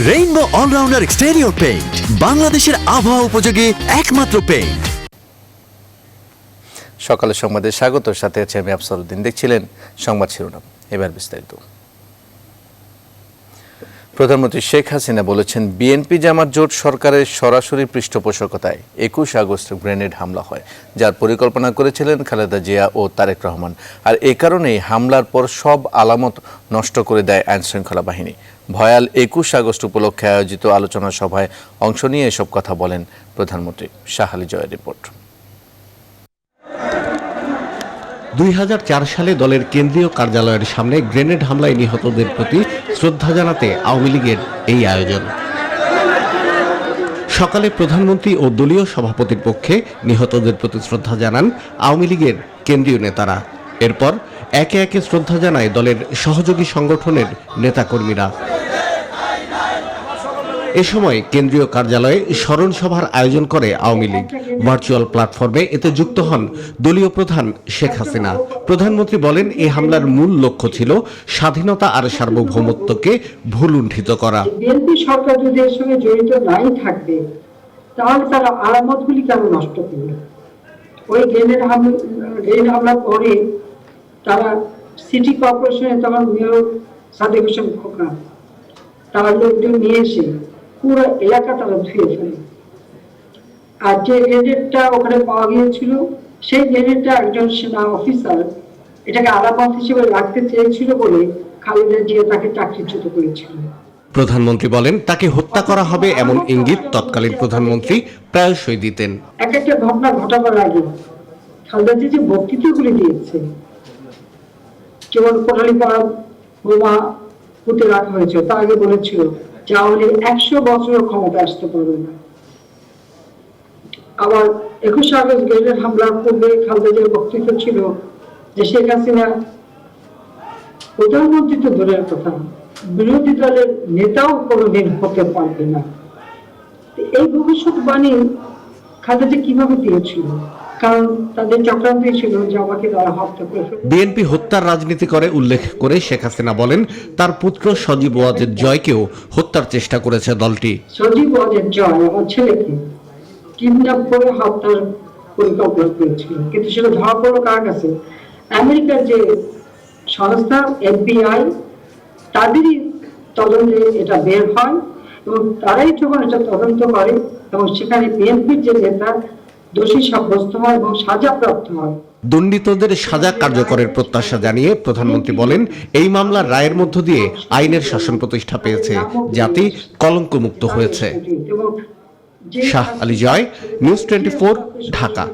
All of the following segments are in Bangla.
রেইনবো অলরাউন্ডার এক্সটেরিয়র পেইন্ট, বাংলাদেশের আবহাওয়া উপযোগী একমাত্র পেইন্ট। সকালের সংবাদে স্বাগত, সাথে আছে আমি আফসার উদ্দিন। দেখছিলেন সংবাদ শিরোনাম, এবার বিস্তারিত। প্রধানমন্ত্রী শেখ হাসিনা বলেছেন, বিএনপি জামাত জোট সরকারের সরাসরি পৃষ্ঠপোষকতায় 21 আগস্ট গ্রেনেড হামলা হয়, যার পরিকল্পনা করেছিলেন খালেদা জিয়া ও তারেক রহমান। আর এ কারণেই হামলার পর সব আলামত নষ্ট করে দেয় আইনশৃঙ্খলা বাহিনী। ভয়াল 21 আগস্ট উপলক্ষে আয়োজিত আলোচনা সভায় অংশ নিয়ে এসব কথা বলেন প্রধানমন্ত্রী। শাহ আলী জয়ের রিপোর্ট। 2004 সালে দলের কেন্দ্রীয় কার্যালয়ের সামনে গ্রেনেড হামলায় নিহতদের প্রতি শ্রদ্ধা জানাতে আওয়ামী লীগের এই আয়োজন। সকালে প্রধানমন্ত্রী ও দলীয় সভাপতির পক্ষে নিহতদের প্রতি শ্রদ্ধা জানান আওয়ামী লীগের কেন্দ্রীয় নেতারা। এরপর একে একে শ্রদ্ধা জানায় দলের সহযোগী সংগঠনের নেতাকর্মীরা। এ সময় কেন্দ্রীয় কার্যালয়ে স্মরণ সভার আয়োজন করে আওয়ামী লীগ। ভার্চুয়াল প্ল্যাটফর্মে এতে যুক্ত হন দলীয় প্রধান শেখ হাসিনা। প্রধানমন্ত্রী বলেন, এই হামলার মূল লক্ষ্য ছিল স্বাধীনতা আর সার্বভৌমত্বকে ভুলুণ্ঠিত করা। বিএনপি সরকার যদি এর সঙ্গে জড়িত নাই থাকবে, তাহলে তারা আলামতগুলি কেন নষ্ট করবে? ওই গ্রেনেড হামলার পরে তারা সিটি কর্পোরেশনে তখন মেয়র সাদেক হোসেন খোকা তার লোকজন নিয়ে এসে পুরো এলাকা তারা ধুয়ে ফেলে। আর যে গ্রেনেডটা ওখানে পাওয়া গিয়েছিল, সেই গ্রেনেডটা একজন সেনা অফিসার এটাকে আলামত হিসেবে রাখতে চেয়েছিল বলে খালেদা জিয়া তাকে চাকরিচ্যুত করেছিল। প্রধানমন্ত্রী বলেন, তাকে হত্যা করা হবে এমন ইঙ্গিত তৎকালীন প্রধানমন্ত্রী প্রায়শই দিতেন। এক একটা ঘটনা ঘটাবার আগে খালেদা জিয়া যে বক্তৃতাগুলি দিয়েছে, যেমন কোটালীপাড়া বোমা পুঁতে রাখা হয়েছে, তা আগে বলেছিল যে আওয়ামী লীগ 100 বছরের ক্ষমতা আসতে পারবে না। আবার 21 আগস্ট গ্রেনেড হামলার পূর্বে খালেদা জিয়ার বক্তৃতা ছিল যে শেখ হাসিনা প্রধানমন্ত্রী তো দূরের কথা, বিরোধী দলের নেতাও কোনোদিন হতে পারবে না। এই ভবিষ্যৎবাণী খালেদা কিভাবে দিয়েছিল? কারণ তাদের চক্রান্ত ছিল যে আমাকে তারা হত্যা করে। বিএনপি হত্যার রাজনীতি করে উল্লেখ করে শেখ হাসিনা বলেন, তার পুত্র সজীব ওয়াজেদ জয়কেও হত্যার চেষ্টা করেছে দলটি। সজীব ওয়াজেদ জয় আমার ছেলেকে কিডন্যাপ করে হত্যার পরিকল্পনা করেছিল, কিন্তু সেটা ধরা পড়লো কার কাছে? আমেরিকার যে সংস্থা FBI, তাদেরই তদন্তে এটা বের হয় এবং তারাই যখন এটা তদন্ত করে এবং সেখানে বিএনপির যে নেতা দোষী সাব্যস্ত হয় এবং সাজাপ্রাপ্ত হয়। দণ্ডিতদের সাজা কার্যকরের প্রত্যাশা জানিয়ে প্রধানমন্ত্রী বলেন, এই মামলার রায়ের মধ্য দিয়ে আইনের শাসন প্রতিষ্ঠা পেয়েছে, জাতি কলঙ্কমুক্ত হয়েছে। শাহ আলী জয়, নিউজ 24, ঢাকা।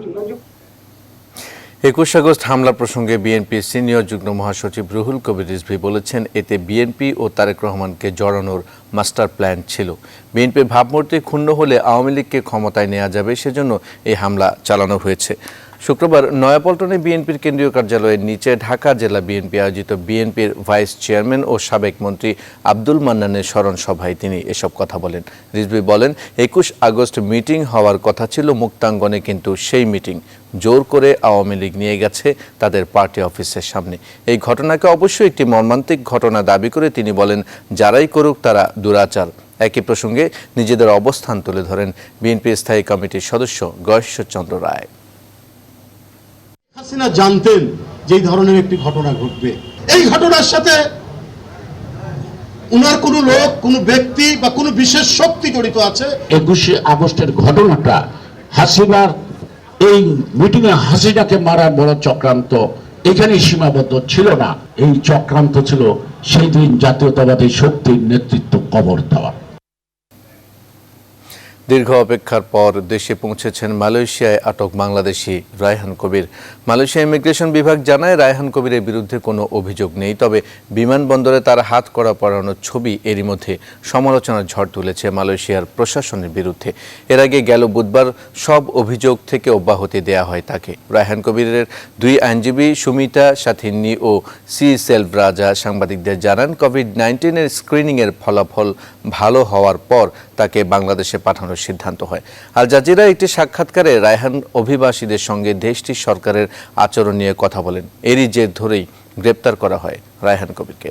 21 আগস্ট হামলা প্রসঙ্গে বিএনপির সিনিয়র যুগ্ম মহাসচিব রুহুল কবির রিজভী বলেছেন, এতে বিএনপি ও তারেক রহমানকে জড়ানোর মাস্টার প্ল্যান ছিল। বিএনপির ভাবমূর্তি ক্ষুণ্ণ হলে আওয়ামী লীগকে ক্ষমতায় নেওয়া যাবে, সেজন্য এই হামলা চালানো হয়েছে। শুক্রবার নয়াপল্টনে বিএনপির কেন্দ্রীয় কার্যালয়ের নিচে ঢাকা জেলা বিএনপি আয়োজিত বিএনপির ভাইস চেয়ারম্যান ও সাবেক মন্ত্রী আব্দুল মান্নানের স্মরণ সভায় তিনি এসব কথা বলেন। রিজভী বলেন, 21 আগস্ট মিটিং হওয়ার কথা ছিল মুক্তাঙ্গনে, কিন্তু সেই মিটিং জোর করে আওয়ামী লীগ নিয়ে গেছে তাদের পার্টি অফিসের সামনে। এই ঘটনাকে অবশ্যই একটি মর্মান্তিক ঘটনা দাবি করে তিনি বলেন, যারাই করুক তারা দুরাচার। একই প্রসঙ্গে নিজেদের অবস্থান তুলে ধরেন বিএনপির স্থায়ী কমিটির সদস্য গয়েশ্বরচন্দ্র রায়। হাসিনা জানতেন যে এই ধরনের একটি ঘটনা ঘটবে। এই ঘটনার সাথে উনার কোনো লোক, কোনো ব্যক্তি বা কোনো বিশেষ শক্তি জড়িত আছে। 21 আগস্টের ঘটনাটা হাসিনার এই মিটিংয়ে হাসিনাকে মারার বড় চক্রান্ত এখানে সীমাবদ্ধ ছিল না। এই চক্রান্ত ছিল সেই দিন জাতীয়তাবাদী শক্তির নেতৃত্ব কবর দেওয়া। দীর্ঘ অপেক্ষার পর দেশে পৌঁছেছেন মালয়েশিয়ায় আটক বাংলাদেশি রায়হান কবির। মালয়েশিয়া ইমিগ্রেশন বিভাগ জানায়, রায়হান কবিরের বিরুদ্ধে কোনো অভিযোগ নেই, তবে বিমানবন্দরে তার হাত কড়া পরানোর ছবি এরই মধ্যে সমালোচনার ঝড় তুলেছে মালয়েশিয়ার প্রশাসনের বিরুদ্ধে। এর আগে গেল বুধবার সব অভিযোগ থেকে অব্যাহতি দেয়া হয় তাকে। রায়হান কবিরের 2 আইনজীবী সুমিতা সাথিন্নি ও সি সেলভরাজা সাংবাদিকদের জানান, কোভিড-19 স্ক্রিনিংয়ের ফলাফল ভালো হওয়ার পর তাকে বাংলাদেশে পাঠানোর সিদ্ধান্ত হয়। আল জাজিরা একটি সাক্ষাৎকারে রায়হান অভিবাসীদের সঙ্গে দেশটির সরকারের আচরণ নিয়ে কথা বলেন। এরই জের ধরেই গ্রেপ্তার করা হয় রায়হান কবিরকে।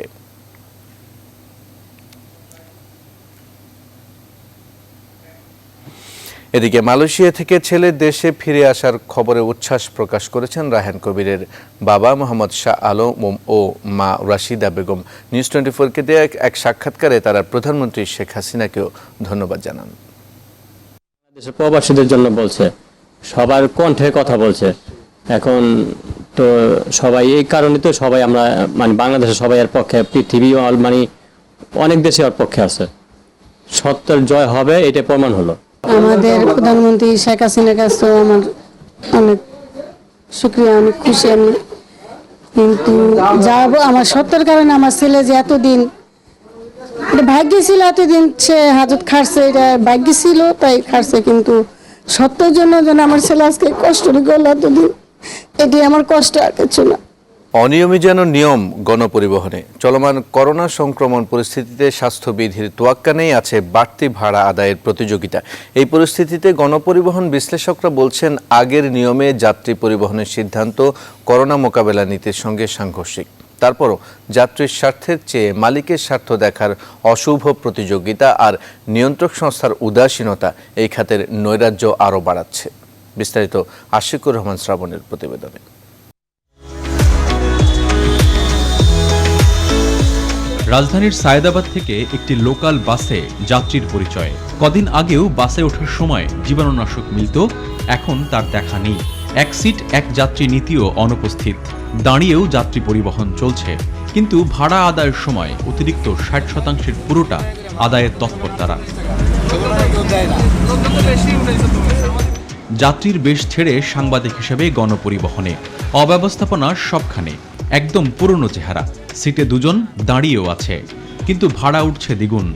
এদিকে মালয়েশিয়া থেকে ছেলে দেশে ফিরে আসার খবরে উচ্ছ্বাস প্রকাশ করেছেন রায়হান কবিরের বাবা মোহাম্মদ শাহ আলম ও মা রাশিদা বেগম। নিউজ 24-কে দেয়া এক সাক্ষাৎকারে তারা প্রধানমন্ত্রী শেখ হাসিনাকেও ধন্যবাদ জানান। দেশের প্রবাসীদের জন্য বলছে, সবার কণ্ঠে কথা বলছে। এখন তো সবাই এই কারণে তো সবাই আমরা মানে বাংলাদেশের সবাই এর পক্ষে, পৃথিবী মানে অনেক দেশে ওর পক্ষে আছে। সত্যের জয় হবে, এটা প্রমাণ হলো। আমাদের প্রধানমন্ত্রী শেখ হাসিনার কাছে আমার অনেক শুকরিয়া, অনেক খুশি আমি। কিন্তু যাবো আমার সত্যের কারণে আমার ছেলে যে এতদিন ভাগ্য ছিল, এতদিন সে হাজত খাটছে, এটা ভাগ্য ছিল তাই খাটছে, কিন্তু সত্যের জন্য যেন আমার ছেলে আজকে কষ্ট করলো এতদিন, এটি আমার কষ্ট আর কিছু না। অনিয়মই যেন নিয়ম গণপরিবহনে। চলমান করোনা সংক্রমণ পরিস্থিতিতে স্বাস্থ্যবিধির তোয়াক্কা নেই, আছে বাড়তি ভাড়া আদায়ের প্রতিযোগিতা। এই পরিস্থিতিতে গণপরিবহন বিশ্লেষকরা বলছেন, আগের নিয়মে যাত্রী পরিবহনের সিদ্ধান্ত করোনা মোকাবেলা নীতির সঙ্গে সাংঘর্ষিক। তারপরও যাত্রীর স্বার্থের চেয়ে মালিকের স্বার্থ দেখার অশুভ প্রতিযোগিতা আর নিয়ন্ত্রক সংস্থার উদাসীনতা এই খাতের নৈরাজ্য আরও বাড়াচ্ছে। বিস্তারিত আশিকুর রহমান শ্রাবণের প্রতিবেদনে। রাজধানীর সায়েদাবাদ থেকে একটি লোকাল বাসে যাত্রীর পরিচয়। কদিন আগেও বাসে ওঠার সময় জীবাণুনাশক মিলত, এখন তার দেখা নেই। এক সিট এক যাত্রী নীতিও অনুপস্থিত। দাঁড়িয়েও যাত্রী পরিবহন চলছে, কিন্তু ভাড়া আদায়ের সময় অতিরিক্ত 60% পুরোটা আদায়ের তৎপর তারা। যাত্রীর বেশ ছেড়ে সাংবাদিক হিসেবে গণপরিবহনে অব্যবস্থাপনা সবখানে। একদম পুরনো চেহারা, সিটে দুজন দাঁড়িয়েও আছে, কিন্তু ভাড়া উঠছে দ্বিগুণ।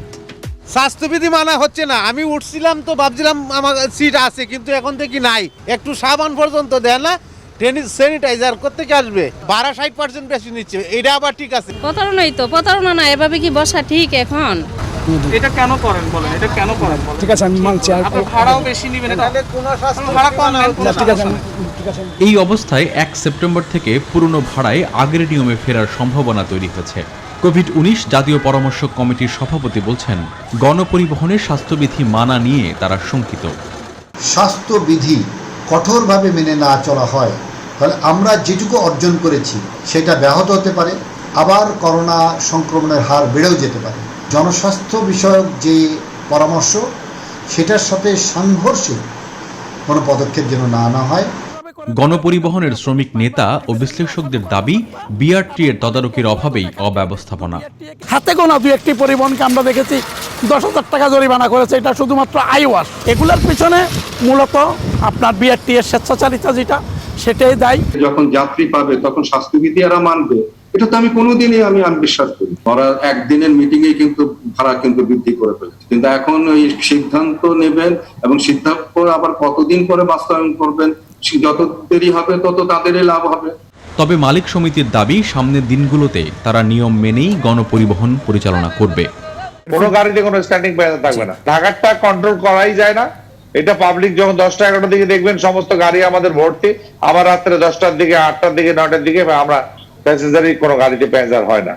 স্বাস্থ্যবিধি মানা হচ্ছে না। আমি উঠছিলাম তো ভাবছিলাম আমার সিট আছে, কিন্তু এখন দেখি নাই। একটু সাবান পর্যন্ত দেয় না, ট্রেনে স্যানিটাইজার করতে কি আসবে, ভাড়া 60% বেশি নিচ্ছে, এটা আবার ঠিক আছে? প্রতারণাই তো, প্রতারণা না, এভাবে কি বসা ঠিক? এখন এটা কেন করেন বলেন, এটা কেন করেন বলেন? ঠিক আছে, আমি মানছি, আপনি ভাড়াও বেশি নেবেন, তাহলে কোন শাস্তি ভাড়া কম নেন? ঠিক আছে। এই অবস্থায় 1 সেপ্টেম্বর থেকে পুরনো ভাড়ায় আগের নিয়মে ফেরার সম্ভাবনা তৈরি হয়েছে। কোভিড-19 জাতীয় পরামর্শ কমিটির সভাপতি বলছেন, গণপরিবহনের স্বাস্থ্যবিধি মানা নিয়ে তারা শঙ্কিত। স্বাস্থ্যবিধি কঠোরভাবে মেনে না চলা হয় তাহলে আমরা যেটুকু অর্জন করেছি সেটা ব্যাহত হতে পারে, আবার করোনা সংক্রমণের হার বেড়েও যেতে পারে। জনস্বাস্থ্য বিষয়ক যে পরামর্শ, সেটার সাথে সাংঘর্ষিক কোনো পদক্ষেপ যেন না আনা হয়। গণপরিবহনের শ্রমিক নেতা ও বিশ্লেষকদের দাবি, বিআরটি এর তদারকির অভাবেই অব্যবস্থাপনা। হাতে গোনা দু একটি পরিবহনকে আমরা দেখেছি 10,000 টাকা জরিমানা করেছে, এটা শুধুমাত্র আইওয়াশ। এগুলোর পিছনে মূলত আপনার বিআরটি এর স্বেচ্ছাচারিতা যেটা, সেটাই দায়ী। যখন যাত্রী পাবে তখন স্বাস্থ্যবিধি এরা মানবে, এটা তো আমি কোনোদিনই আমি বিশ্বাস করি। ওরা একদিনের মিটিং এ কিন্তু ভাড়া কিন্তু বৃদ্ধি করে ফেলেছে, কিন্তু এখন ওই সিদ্ধান্ত নেবেন এবং সিদ্ধান্ত আবার কতদিন পরে বাস্তবায়ন করবেন, যত দেরি হবে তত তাদেরই লাভ হবে। তবে মালিক সমিতির দাবি, সামনের দিনগুলোতে তারা নিয়ম মেনেই গণপরিবহন পরিচালনা করবে। কোনো গাড়িতে কোনো স্ট্যান্ডিং প্যাসেঞ্জার থাকবে না। ঢাকারটা কন্ট্রোল করাই যায় না। এটা পাবলিক যখন 10টা 11টার দিকে দেখবেন সমস্ত গাড়ি আমাদের ভর্তি, আবার রাত্রে 10টার দিকে 8টার দিকে 9টার দিকে আমরা প্যাসেঞ্জারই কোনো গাড়িতে প্যাসেঞ্জার হয় না।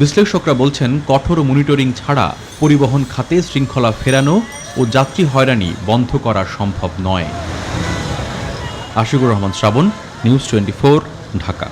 বিশ্লেষকরা বলছেন, কঠোর মনিটরিং ছাড়া পরিবহন খাতে শৃঙ্খলা ফেরানো ও যাত্রী হয়রানি বন্ধ করা সম্ভব নয়। আশিকুর রহমান শ্রাবণ, নিউজ 24, ঢাকা।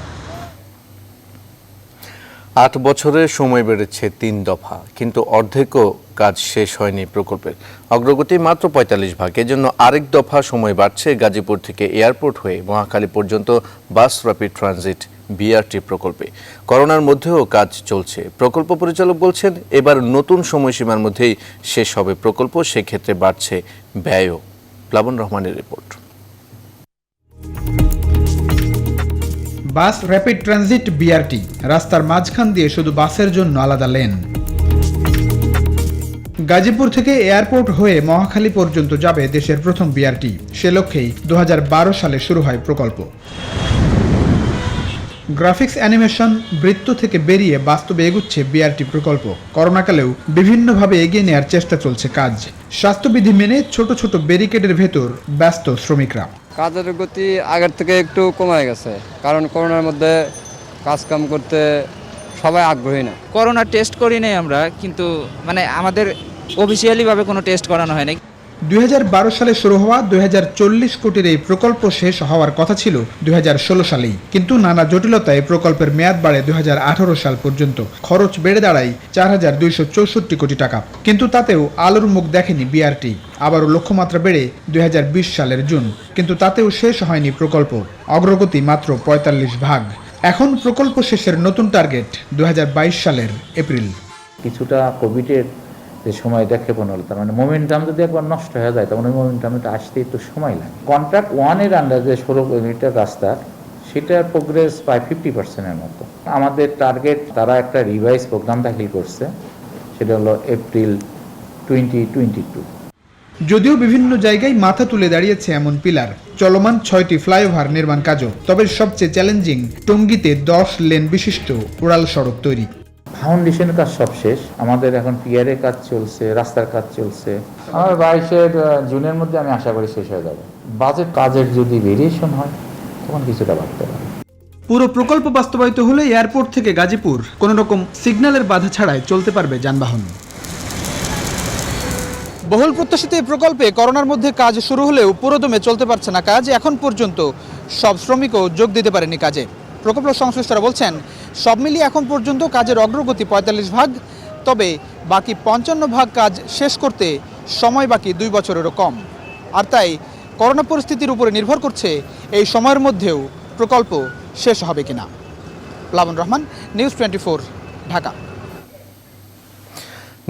8 বছরে সময় বেড়েছে 3 দফা, কিন্তু অর্ধেকও কাজ শেষ হয়নি প্রকল্পের। অগ্রগতি মাত্র 45 ভাগ। এজন্য আরেক দফা সময় বাড়ছে গাজীপুর থেকে এয়ারপোর্ট হয়ে মহাখালী পর্যন্ত বাস র্যাপিড ট্রানজিট বিআরটি প্রকল্পে। করোনার মধ্যেও কাজ চলছে। প্রকল্প পরিচালক বলছেন, এবার নতুন সময়সীমার মধ্যেই শেষ হবে প্রকল্প, সেক্ষেত্রে বাড়ছে ব্যয়ও। প্লাবন রহমানের রিপোর্ট। বাস র্যাপিড ট্রানজিট বিআরটি, রাস্তার মাঝখান দিয়ে শুধু বাসের জন্য আলাদা লেন। গাজীপুর থেকে এয়ারপোর্ট হয়ে মহাখালী পর্যন্ত যাবে দেশের প্রথম বিআরটি। সে লক্ষ্যেই 2012 সালে শুরু হয় প্রকল্প। গ্রাফিক্স অ্যানিমেশন বৃত্ত থেকে বেরিয়ে বাস্তবে এগুচ্ছে বিআরটি প্রকল্প। করোনাকালেও বিভিন্নভাবে এগিয়ে নেওয়ার চেষ্টা চলছে কাজ। স্বাস্থ্যবিধি মেনে ছোট ছোট ব্যারিকেডের ভেতর ব্যস্ত শ্রমিকরা। কাজের গতি আগের থেকে একটু কমে গেছে, কারণ করোনার মধ্যে কাজকাম করতে সবাই আগ্রহী না। করোনা টেস্ট করি নাই আমরা, কিন্তু মানে আমাদের অফিসিয়ালি ভাবে কোনো টেস্ট করানো হয়নি। 2012 সালে শুরু হওয়া 2040 কোটির এই প্রকল্প শেষ হওয়ার কথা ছিল 2016 সালেই, কিন্তু নানা জটিলতায় প্রকল্পের মেয়াদ বাড়ে 2018 সাল পর্যন্ত। খরচ বেড়ে দাঁড়ায় 4264 কোটি টাকা, কিন্তু তাতেও আলোর মুখ দেখেনি বিআরটি। আবারও লক্ষ্যমাত্রা বেড়ে 2020 সালের জুন, কিন্তু তাতেও শেষ হয়নি প্রকল্প। অগ্রগতি মাত্র 45%। এখন প্রকল্প শেষের নতুন টার্গেট 2022 সালের এপ্রিল। কিছুটা কোভিডের যে সময়টা ক্ষেপণতা, মানে মোমেন্টাম যদি একবার নষ্ট হয়ে যায় তখন ওই মোমেন্টামটা আসতে একটু সময় লাগে। কন্ট্রাক্ট 1-এর আন্ডার যে 16 কিলোমিটার রাস্তা, সেটার প্রোগ্রেস প্রায় 50%-এর মতো। আমাদের টার্গেট, তারা একটা রিভাইজ প্রোগ্রাম দাখিল করছে, সেটা হলো এপ্রিল 2022। যদিও বিভিন্ন জায়গায় মাথা তুলে দাঁড়িয়েছে এমন পিলার, চলমান 6টি ফ্লাইওভার নির্মাণ কাজও, তবে সবচেয়ে চ্যালেঞ্জিং টঙ্গীতে 10 লেন বিশিষ্ট উড়াল সড়ক তৈরি। ফাউন্ডেশনের কাজ সব শেষ, আমাদের এখন পিয়ারের কাজ চলছে, রাস্তার কাজ চলছে। আমার 22 জুনের মধ্যে আমি আশা করি শেষ হয়ে যাবে। বাজেট কাজের যদি ভেরিয়েশন হয় তখন কিছুটা বাড়তে পারে। পুরো প্রকল্প বাস্তবায়িত হলে এয়ারপোর্ট থেকে গাজীপুর কোনো রকম সিগন্যালের বাধা ছাড়াই চলতে পারবে যানবাহন। বহুল প্রত্যাশিত এই প্রকল্পে করোনার মধ্যে কাজ শুরু হলেও পুরোদমে চলতে পারছে না কাজ। এখন পর্যন্ত সব শ্রমিকও যোগ দিতে পারেনি কাজে। প্রকল্প সংশ্লিষ্টরা বলছেন, সব মিলিয়ে এখন পর্যন্ত কাজের অগ্রগতি 45%, তবে বাকি 55% কাজ শেষ করতে সময় বাকি 2 বছরেরও কম। আর তাই করোনা পরিস্থিতির উপরে নির্ভর করছে এই সময়ের মধ্যেও প্রকল্প শেষ হবে কিনা। প্লাবন রহমান, নিউজ 24, ঢাকা।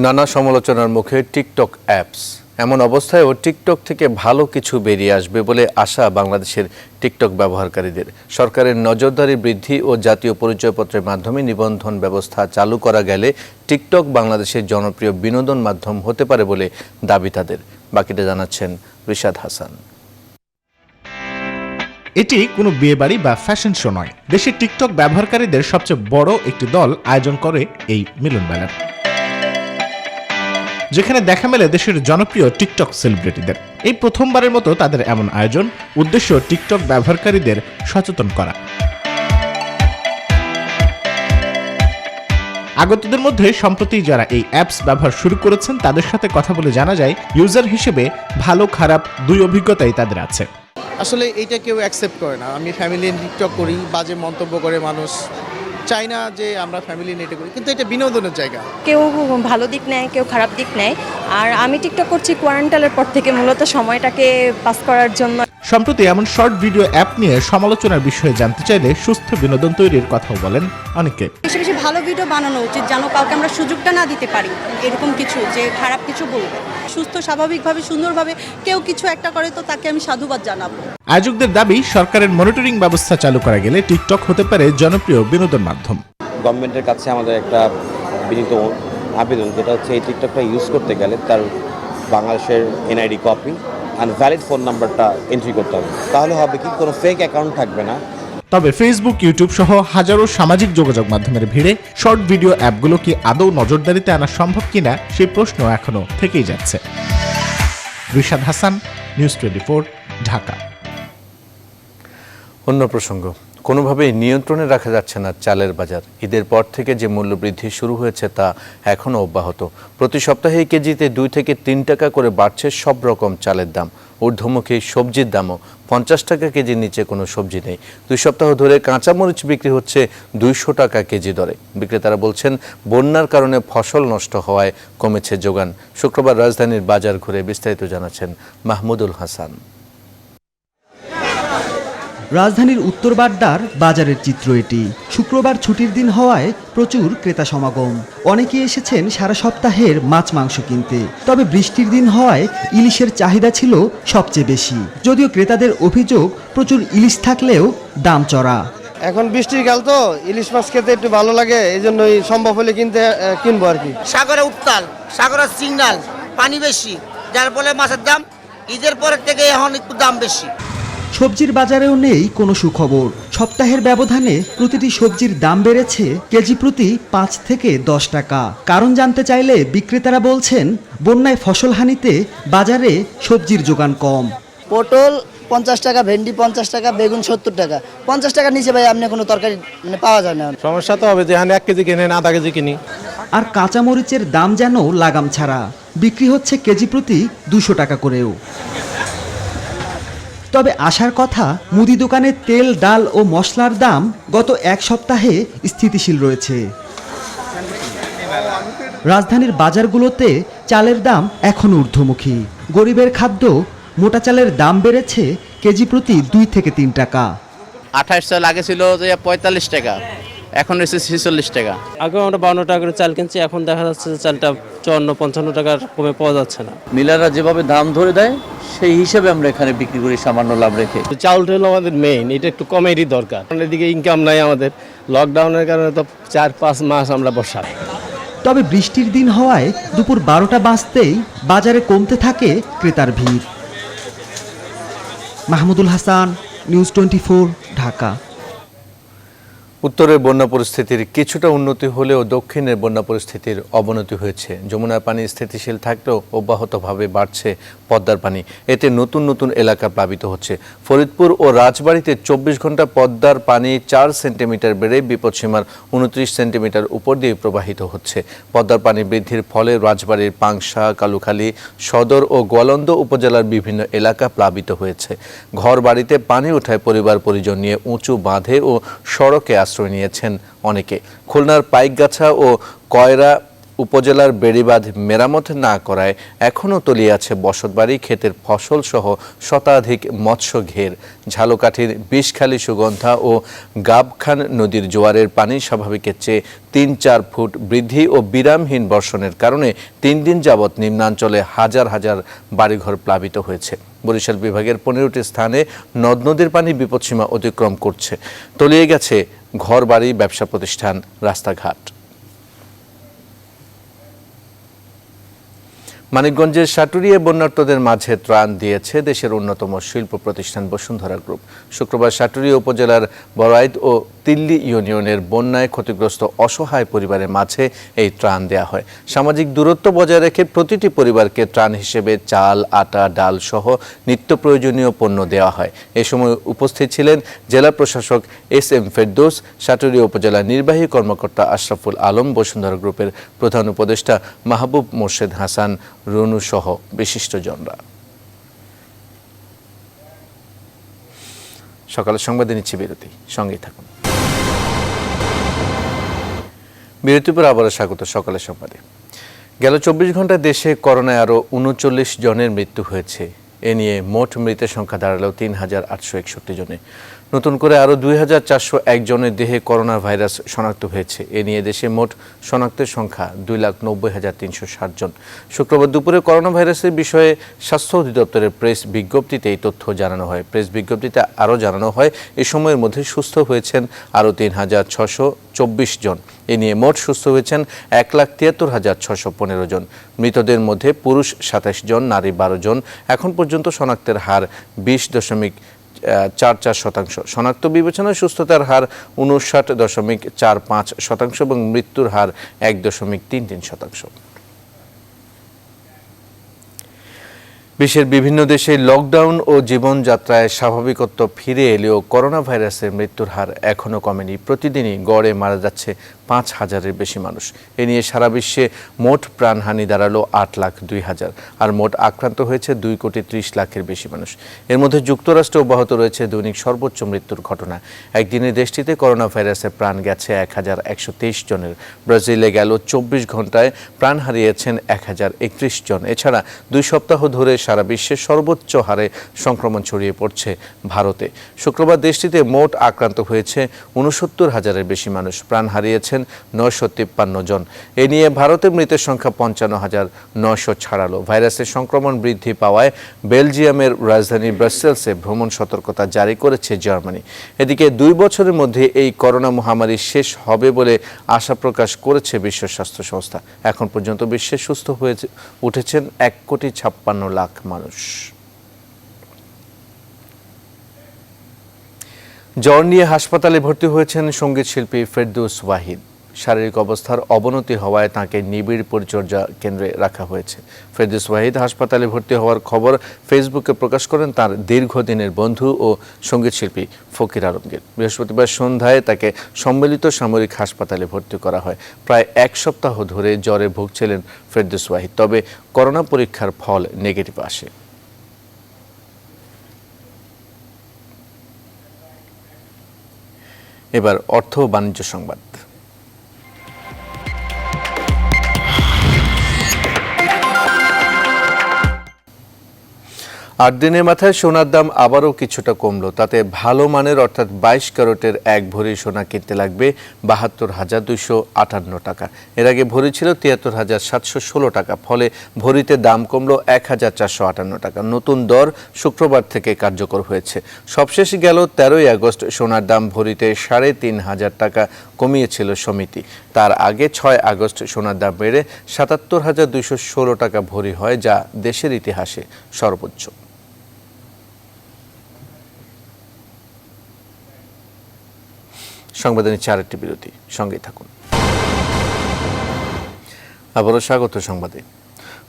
নানা সমালোচনার মুখে টিকটক অ্যাপস। এমন অবস্থায়ও টিকটক থেকে ভালো কিছু বেরিয়ে আসবে বলে আশা বাংলাদেশের টিকটক ব্যবহারকারীদের। সরকারের নজরদারি বৃদ্ধি ও জাতীয় পরিচয়পত্রের মাধ্যমে নিবন্ধন ব্যবস্থা চালু করা গেলে টিকটক বাংলাদেশের জনপ্রিয় বিনোদন মাধ্যম হতে পারে বলে দাবি তাদের। বাকিটা জানাচ্ছেন রিশাদ হাসান। এটি কোনো বিয়েবাড়ি বা ফ্যাশন শো নয়, দেশের টিকটক ব্যবহারকারীদের সবচেয়ে বড় একটি দল আয়োজন করে এই মিলনমেলার, যেখানে দেখা মেলে দেশের জনপ্রিয় টিকটক সেলিব্রিটিদের। এই প্রথমবারের মতো তাদের এমন আয়োজন, উদ্দেশ্য টিকটক ব্যবহারকারীদের সচেতন করা। আগতদের মধ্যে সম্প্রতি যারা এই অ্যাপস ব্যবহার শুরু করেছেন তাদের সাথে কথা বলে জানা যায়, ইউজার হিসেবে ভালো খারাপ দুই অভিজ্ঞতাই তাদের আছে। আসলে এইটা কেউ অ্যাকসেপ্ট করে না। আমি ফ্যামিলি টিকটক করি, বাজে মন্তব্য করে মানুষ, চাই না যে আমরা ফ্যামিলি নেটে করি, কিন্তু এটা বিনোদনের জায়গা। কেউ ভালো দিক নেয়, কেউ খারাপ দিক নেয়। আর আমি টিকটক করছি কোয়ারেন্টাইনের পর থেকে, মূলত সময়টাকে পাস করার জন্য। সম্প্রতি এমন শর্ট ভিডিও অ্যাপ নিয়ে সমালোচনার বিষয়ে জানতে চাইলে সুস্থ বিনোদন তৈরির কথাও বলেন অনেকে। বেশি বেশি ভালো ভিডিও বানানো উচিত, যেন কাউকে আমরা সুযোগটা না দিতে পারি এরকম কিছু যে খারাপ কিছু বলবে। সুস্থ স্বাভাবিকভাবে সুন্দরভাবে কেউ কিছু একটা করে তো তাকে আমি সাধুবাদ জানাবো। আয়োজকদের দাবি, সরকারের মনিটরিং ব্যবস্থা চালু করা গেলে টিকটক হতে পারে জনপ্রিয় বিনোদন মাধ্যম। গভর্নমেন্টের কাছে আমাদের একটা বিনীত আবেদন, যেটা হচ্ছে এই টিকটকটা ইউজ করতে গেলে তার বাংলাদেশের এনআইডি কপি আর ভ্যালিড ফোন নাম্বারটা এন্ট্রি করতে হবে। তাহলে হবে কি, কোনো ফেক অ্যাকাউন্ট থাকবে না। তবে ফেসবুক, ইউটিউব সহ হাজারো সামাজিক যোগাযোগ মাধ্যমের ভিড়ে শর্ট ভিডিও অ্যাপগুলো কি আদৌ নজরদারিতে আনা সম্ভব কিনা সেই প্রশ্ন এখনো থেকেই যাচ্ছে। রিশাদ হাসান, নিউজ 24, ঢাকা। অন্য প্রসঙ্গ, কোনোভাবেই নিয়ন্ত্রণে রাখা যাচ্ছে না চালের বাজার। ঈদের পর থেকে যে মূল্যবৃদ্ধি শুরু হয়েছে তা এখনও অব্যাহত। প্রতি সপ্তাহে কেজিতে 2 থেকে 3 টাকা করে বাড়ছে সব রকম চালের দাম। ঊর্ধ্বমুখী সবজির দামও 50 টাকা কেজির নিচে কোনো সবজি নেই। 2 সপ্তাহ ধরে কাঁচামরিচ বিক্রি হচ্ছে 200 টাকা কেজি দরে। বিক্রেতারা বলছেন, বন্যার কারণে ফসল নষ্ট হওয়ায় কমেছে যোগান। শুক্রবার রাজধানীর বাজার ঘুরে বিস্তারিত জানাচ্ছেন মাহমুদুল হাসান। রাজধানীর উত্তর বাড্ডার বাজারের চিত্র এটি। শুক্রবার ছুটির দিন হওয়ায় প্রচুর ক্রেতা সমাগম। অনেকেই এসেছেন সারা সপ্তাহের মাছ মাংস কিনতে। তবে বৃষ্টির দিন হওয়ায় ইলিশের চাহিদা ছিল সবচেয়ে বেশি। যদিও ক্রেতাদের অভিযোগ, প্রচুর ইলিশ থাকলেও দাম চড়া। এখন বৃষ্টির কাল তো, ইলিশ মাছ খেতে একটু ভালো লাগে, এই জন্যই সম্ভব হলে কিনবো আর কি। সাগরে উত্তাল, সাগরের সিগনাল, পানি বেশি, যার ফলে মাছের দাম ঈদের পরের থেকে এখন একটু দাম বেশি। সবজির বাজারেও নেই কোনো সুখবর। সপ্তাহের ব্যবধানে প্রতিটি সবজির দাম বেড়েছে কেজি প্রতি 5 থেকে 10 টাকা। কারণ জানতে চাইলে বিক্রেতারা বলছেন, বন্যায় ফসলহানিতে বাজারে সবজির যোগান কম। পটল 50 টাকা, ভেন্ডি 50 টাকা, বেগুন 70 টাকা। 50 টাকার নিচে ভাই আপনি কোনো তরকারি পাওয়া যায় না। সমস্যা তো হবে যে 1 কেজি কিনেন, আধা কেজি কিনি। আর কাঁচামরিচের দাম যেন লাগাম ছাড়া। বিক্রি হচ্ছে কেজি প্রতি 200 টাকা করেও। তবে আসার কথা, মুদি দোকানে তেল, ডাল ও মশলার দাম গত এক সপ্তাহে স্থিতিশীল রয়েছে। রাজধানীর বাজারগুলোতে চালের দাম এখনও ঊর্ধ্বমুখী। গরিবের খাদ্য মোটা চালের দাম বেড়েছে কেজি প্রতি 2 থেকে 3 টাকা। 28 চাল আগে ছিল যে 45 টাকা, এখন হচ্ছে 46 টাকা। আগে আমরা 52 টাকা করে চাল কিনছি, এখন দেখা যাচ্ছে যে চালটা 54-55 টাকার কমে পাওয়া যাচ্ছে না। মিলাররা যেভাবে দাম ধরে দেয় সেই হিসেবে আমরা এখানে বিক্রি করি সামান্য লাভ রেখে। চাউলটা হলো আমাদের মেইন, এটা একটু কমেরই দরকার। এদিকে ইনকাম নাই আমাদের, লকডাউনের কারণে তো 4-5 মাস আমরা বসা। তবে বৃষ্টির দিন হওয়ায় দুপুর 12টা বাজতেই বাজারে কমতে থাকে ক্রেতার ভিড়। মাহমুদুল হাসান, নিউজ 24, ঢাকা। উত্তরের বন্যা পরিস্থিতির কিছুটা উন্নতি হলেও দক্ষিণের বন্যা পরিস্থিতির অবনতি হয়েছে। যমুনার পানি স্থিতিশীল থাকলেও অব্যাহতভাবে বাড়ছে পদ্মার পানি। এতে নতুন নতুন এলাকা প্লাবিত হচ্ছে। ফরিদপুর ও রাজবাড়ীতে 24 ঘন্টা পদ্মার পানি 4 সেন্টিমিটার বেড়ে বিপদসীমার 29 সেন্টিমিটার উপর দিয়ে প্রবাহিত হচ্ছে। পদ্মার পানি বৃদ্ধির ফলে রাজবাড়ীর পাংশা, কালুখালী, সদর ও গোয়ালন্দ উপজেলার বিভিন্ন এলাকা প্লাবিত হয়েছে। ঘর বাড়িতে পানি ওঠায় পরিবার পরিজন নিয়ে উঁচু বাঁধে ও সড়কে আশ্রয় নিয়েছেন অনেকে। খুলনার পাইকগাছা ও কয়রা উপজেলার বেড়িবাঁধ মেরামত না করায় এখনও তলিয়ে আছে বসতবাড়ি, ক্ষেতের ফসল সহ শতাধিক মৎস্য ঘের। ঝালকাঠির বিষখালী, সুগন্ধা ও গাবখান নদীর জোয়ারের পানি স্বাভাবিকের চেয়ে 3-4 ফুট বৃদ্ধি ও বিরামহীন বর্ষণের কারণে 3 দিন যাবৎ নিম্নাঞ্চলে হাজার হাজার বাড়িঘর প্লাবিত হয়েছে। বরিশাল বিভাগের 15টি স্থানে নদ নদীর পানি বিপদসীমা অতিক্রম করছে। তলিয়ে গেছে ঘরবাড়ি, ব্যবসা প্রতিষ্ঠান, রাস্তাঘাট। মানিকগঞ্জের সাটুরিয়া বন্যার্তদের মাঝে ত্রাণ দিয়েছে দেশের অন্যতম শিল্প প্রতিষ্ঠান বসুন্ধরা গ্রুপ। শুক্রবার সাটুরিয়া উপজেলার বড়াইদ ও তিল্লি ইউনিয়নের বন্যায় ক্ষতিগ্রস্ত অসহায় পরিবারের মাঝে এই ত্রাণ দেওয়া হয়। সামাজিক দূরত্ব বজায় রেখে প্রতিটি পরিবারকে ত্রাণ হিসেবে চাল, আটা, ডাল সহ নিত্য প্রয়োজনীয় পণ্য দেওয়া হয়। এ সময় উপস্থিত ছিলেন জেলা প্রশাসক SM ফেরদৌস, সাটুরিয়া উপজেলা নির্বাহী কর্মকর্তা আশরাফুল আলম, বসুন্ধরা গ্রুপের প্রধান উপদেষ্টা মাহবুব মোর্শেদ হাসান, রুনু সহ বিশিষ্টজনরা। সকালের সংবাদে নিচ্ছি বিরতি, সঙ্গেই থাকুন। বিরতির পর আবারও স্বাগত সকালের সংবাদে। গেল 24 ঘন্টায় দেশে করোনায় আরও 39 জনের মৃত্যু হয়েছে। এ নিয়ে মোট মৃতের সংখ্যা দাঁড়ালো 3861 জনে। নতুন করে আরও 2401 জনের দেহে করোনা ভাইরাস শনাক্ত হয়েছে। এ নিয়ে দেশে মোট শনাক্তের সংখ্যা 2,90,360 জন। শুক্রবার দুপুরে করোনা ভাইরাসের বিষয়ে স্বাস্থ্য অধিদপ্তরের প্রেস বিজ্ঞপ্তিতে এই তথ্য জানানো হয়। প্রেস বিজ্ঞপ্তিতে আরও জানানো হয়, এ সময়ের মধ্যে সুস্থ হয়েছেন আরও 3,624 জন। এ নিয়ে মোট সুস্থ হয়েছেন 1,73,615 জন। মৃতদের মধ্যে পুরুষ 27 জন, নারী 12 জন। এখন পর্যন্ত শনাক্তের হার 20.44%। শনাক্ত বিবেচনায় সুস্থতার হার 59.45% এবং মৃত্যুর হার 1.33%। বিশ্বের বিভিন্ন দেশে লকডাউন ও জীবনযাত্রায় স্বাভাবিকত্ব ফিরে এলেও করোনা ভাইরাসের মৃত্যুর হার এখনও কমেনি। প্রতিদিনই গড়ে মারা যাচ্ছে 5,000-এর বেশি মানুষ। এ নিয়ে সারা বিশ্বে মোট প্রাণহানি দাঁড়ালো 8,02,000, আর মোট আক্রান্ত হয়েছে 2,30,00,000-এর বেশি মানুষ। এর মধ্যে যুক্তরাষ্ট্রে অব্যাহত রয়েছে দৈনিক সর্বোচ্চ মৃত্যুর ঘটনা। একদিনে দেশটিতে করোনা ভাইরাসে প্রাণ গেছে 1,123 জনের। ব্রাজিলে গেল 24 ঘন্টায় প্রাণ হারিয়েছেন 1,031 জন। এছাড়া 2 সপ্তাহ ধরে সারা বিশ্বে সর্বোচ্চ হারে সংক্রমণ ছড়িয়ে পড়ছে ভারতে। শুক্রবার দেশটিতে মোট আক্রান্ত হয়েছে 69,000-এর বেশি মানুষ। প্রাণ হারিয়েছেন 953 জন। এ নিয়ে ভারতে মৃতের সংখ্যা 55,900 ছাড়ালো। ভাইরাসের সংক্রমণ বৃদ্ধি পাওয়ায় বেলজিয়ামের রাজধানী ব্রাসেলসে ভ্রমণ সতর্কতা জারি করেছে জার্মানি। এদিকে 2 বছরের মধ্যে এই করোনা মহামারী শেষ হবে বলে আশা প্রকাশ করেছে বিশ্ব স্বাস্থ্য সংস্থা। এখন পর্যন্ত বিশ্বে সুস্থ হয়ে উঠেছেন 1,56,00,000 মানুষ। জ্বর নিয়ে হাসপাতালে ভর্তি হয়েছেন সঙ্গীত শিল্পী ফেরদৌস ওয়াহিদ। শারীরিক অবস্থার অবনতি হওয়ায় তাকে নিবিড় পরিচর্যা কেন্দ্রে রাখা হয়েছে। ফেরদৌস ওয়াহিদ হাসপাতালে ভর্তি হওয়ার খবর ফেসবুকে প্রকাশ করেন তার দীর্ঘদিনের বন্ধু ও সঙ্গীতশিল্পী ফকির আলমগীর। বৃহস্পতিবার সন্ধ্যায় তাকে সম্মিলিত সামরিক হাসপাতালে ভর্তি করা হয়। প্রায় 1 সপ্তাহ ধরে জ্বরে ভুগছিলেন ফেরদৌস ওয়াহিদ, তবে করোনা পরীক্ষার ফল নেগেটিভ আসে। এবার অর্থ ও বাণিজ্য সংবাদ। 8 দিনের মাথায় সোনার দাম আবারও কিছুটা কমলো। তাতে ভালো মানের অর্থাৎ 22 ক্যারেটের 1 ভরি সোনা কিনতে লাগবে 72,258 টাকা। এর আগে ভরি ছিল 73,716 টাকা, ফলে ভরিতে দাম কমলো 1,458 টাকা। নতুন দর শুক্রবার থেকে কার্যকর হয়েছে। সবশেষ গেল 13 আগস্ট সোনার দাম ভরিতে 3,500 টাকা কমিয়েছিল সমিতি। তার আগে 6 আগস্ট সোনার দাম বেড়ে 77,216 টাকা ভরি হয়, যা দেশের ইতিহাসে সর্বোচ্চ। সংবাদে নিচ্ছে আরেকটি বিরতি, সঙ্গেই থাকুন। আবারও স্বাগত সংবাদে।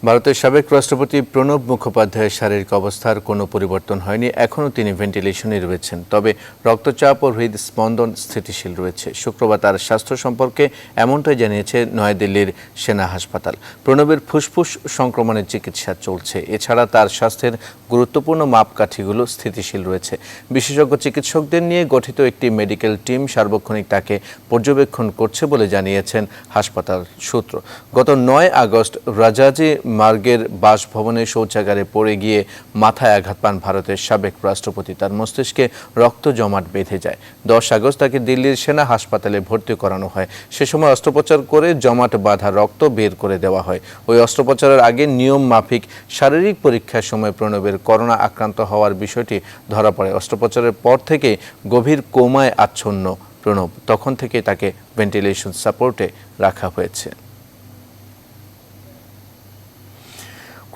ভারতের সাবেক রাষ্ট্রপতি প্রণব মুখোপাধ্যায়ের শারীরিক অবস্থার কোনো পরিবর্তন হয়নি। এখনও তিনি ভেন্টিলেশনে রয়েছেন, তবে রক্তচাপ ও হৃদস্পন্দন স্থিতিশীল রয়েছে। শুক্রবার তার স্বাস্থ্য সম্পর্কে এমনটাই জানিয়েছে নয়াদিল্লির সেনা হাসপাতাল। প্রণবের ফুসফুস সংক্রমণের চিকিৎসা চলছে। এছাড়া তার স্বাস্থ্যের গুরুত্বপূর্ণ মাপকাঠিগুলো স্থিতিশীল রয়েছে। বিশেষজ্ঞ চিকিৎসকদের নিয়ে গঠিত একটি মেডিকেল টিম সার্বক্ষণিক তাকে পর্যবেক্ষণ করছে বলে জানিয়েছেন হাসপাতাল সূত্র। গত 9 আগস্ট রাজাজি মার্গের বাসভবনে শৌচাগারে পড়ে গিয়ে মাথায় আঘাত পান ভারতের সাবেক রাষ্ট্রপতি। তার মস্তিষ্কে রক্ত জমাট বেঁধে যায়। 10 আগস্ট তাকে দিল্লির সেনা হাসপাতালে ভর্তি করানো হয়। সে সময় অস্ত্রোপচার করে জমাট বাঁধা রক্ত বের করে দেওয়া হয়। ওই অস্ত্রোপচারের আগে নিয়ম মাফিক শারীরিক পরীক্ষার সময় প্রণবের করোনা আক্রান্ত হওয়ার বিষয়টি ধরা পড়ে। অস্ত্রোপচারের পর থেকে গভীর কোমায় আচ্ছন্ন প্রণব। তখন থেকে তাকে ভেন্টিলেশন সাপোর্টে রাখা হয়েছে।